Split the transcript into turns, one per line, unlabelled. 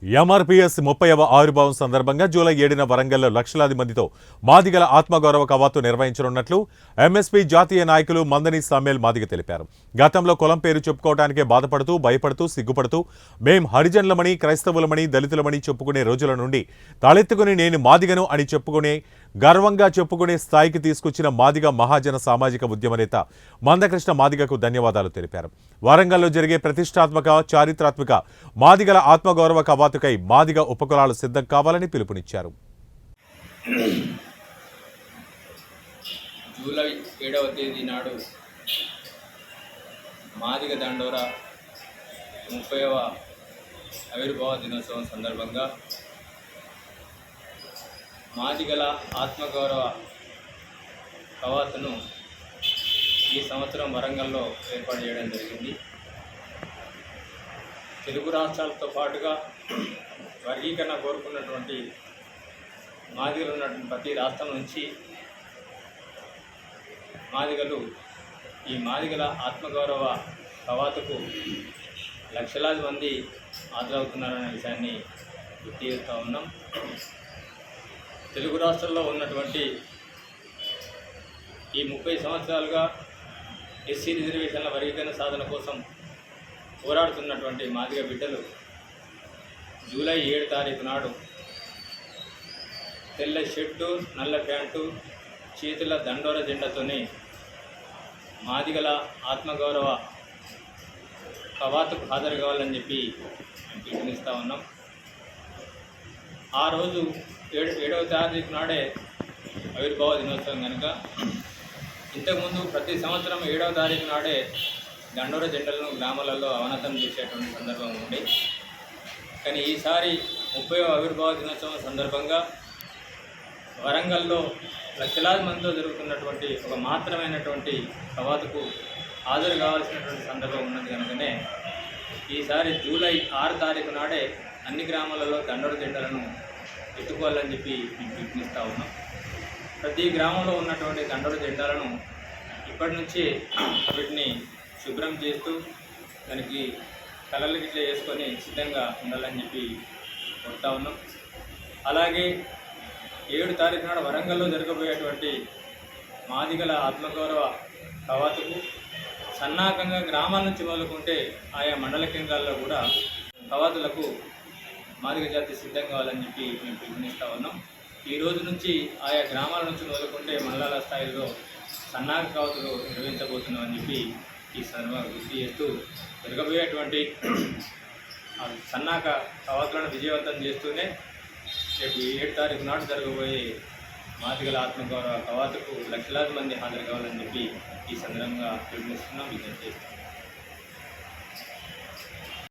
MRPS 30వ ఆవిర్భావం సందర్భంగా July 7న వరంగల్లో లక్షలాది మందితో మాదిగల ఆత్మగౌరవ కవాతు నిర్వహించనున్నట్లు ఎంఎస్పీ జాతీయ నాయకులు మందని సామ్యేల్ మాదిగ తెలిపారు. గతంలో కులం పేరు చెప్పుకోవడానికే బాధపడుతూ భయపడుతూ సిగ్గుపడుతూ మేం హరిజనులమని క్రైస్తవులమని దళితులమని చెప్పుకునే రోజుల నుండి తలెత్తుకుని నేను మాదిగను అని చెప్పుకునే గర్వంగా చెప్పుకునే స్థాయికి తీసుకొచ్చిన మాదిగ మహాజన సామాజిక ఉద్యమ నేత మందకృష్ణ మాదిగకు ధన్యవాదాలు తెలిపారు. వరంగల్లో జరిగే ప్రతిష్టాత్మక చారిత్రాత్మక మాదిగల ఆత్మగౌరవ కవాతుకై మాదిగ ఉపకులాలు సిద్ధం కావాలని పిలుపునిచ్చారు.
జూలై 7వ తేదీ నాడు మాదిగ దండోరా 30వ ఆవిర్భావ దినోత్సవం సందర్భంగా మాదిగల ఆత్మగౌరవ కవాతును ఈ సంవత్సరం వరంగల్లో ఏర్పాటు చేయడం జరిగింది. తెలుగు రాష్ట్రాలతో పాటుగా వర్గీకరణ కోరుకున్నటువంటి మాదిగలు ఉన్నటువంటి ప్రతి రాష్ట్రం నుంచి మాదిగలు ఈ మాదిగల ఆత్మగౌరవ కవాతుకు లక్షలాది మంది హాజరవుతున్నారనే విషయాన్ని గుర్తు చేస్తూ ఉన్నాం. తెలుగు రాష్ట్రాల్లో ఉన్నటువంటి ఈ 30 సంవత్సరాలుగా ఎస్సీ రిజర్వేషన్ల వర్గీకరణ సాధన కోసం పోరాడుతున్నటువంటి మాదిగ బిడ్డలు జూలై 7 తారీఖు నాడు తెల్ల షర్టు నల్ల ప్యాంటు చేతుల దండోర జెండాతోనే మాదిగల ఆత్మగౌరవ కవాతుకు హాజరు కావాలని చెప్పి పిలుపునిస్తూ ఉన్నాం. ఆ రోజు 7వ తారీఖు నాడే ఆవిర్భావ దినోత్సవం కనుక ఇంతకుముందు ప్రతి సంవత్సరం 7వ తారీఖు నాడే దండోర జెండలను గ్రామాలలో అవనతం చేసేటువంటి సందర్భం ఉంది. కానీ ఈసారి 30వ ఆవిర్భావ దినోత్సవం సందర్భంగా వరంగల్లో లక్షలాది మందితో జరుగుతున్నటువంటి ఒక మాత్రమైనటువంటి కవాతుకు హాజరు కావాల్సినటువంటి సందర్భం ఉన్నది కనుకనే ఈసారి జూలై 6 తారీఖు నాడే అన్ని గ్రామాలలో దండోర జెండలను ఎత్తుకోవాలని చెప్పి పిలుపునిస్తూ ఉన్నాం. ప్రతి గ్రామంలో ఉన్నటువంటి దండోర జెండాలను ఇప్పటి నుంచే వీటిని శుభ్రం చేస్తూ దానికి కలర్లు గిట్ల వేసుకొని సిద్ధంగా ఉండాలని చెప్పి కోరుతా ఉన్నాం. అలాగే 7 తారీఖు నాడు వరంగల్లో జరగబోయేటువంటి మాదిగల ఆత్మగౌరవ కవాతుకు సన్నాహకంగా గ్రామాల నుంచి మొదలుకుంటే ఆయా మండల కేంద్రాల్లో కూడా కవాతులకు మాదిగ జాతి సిద్ధం కావాలని చెప్పి మేము పిలుపునిస్తూ ఉన్నాం. ఈ రోజు నుంచి ఆయా గ్రామాల నుంచి మొదలుకుంటే మండలాల స్థాయిలో సన్నాహక కవాతులు నిర్వహించబోతున్నామని చెప్పి ఈ సందర్భంగా గుర్తు చేస్తూ జరగబోయేటువంటి సన్నాహక కవాతులను విజయవంతం చేస్తూనే రేపు 7 తారీఖు నాడు జరగబోయే మాదిగల ఆత్మగౌరవ కవాతుకు లక్షలాది మంది హాజరు కావాలని చెప్పి ఈ సందర్భంగా పిలుపునిస్తున్నాం, విజ్ఞప్తి చేస్తున్నాం.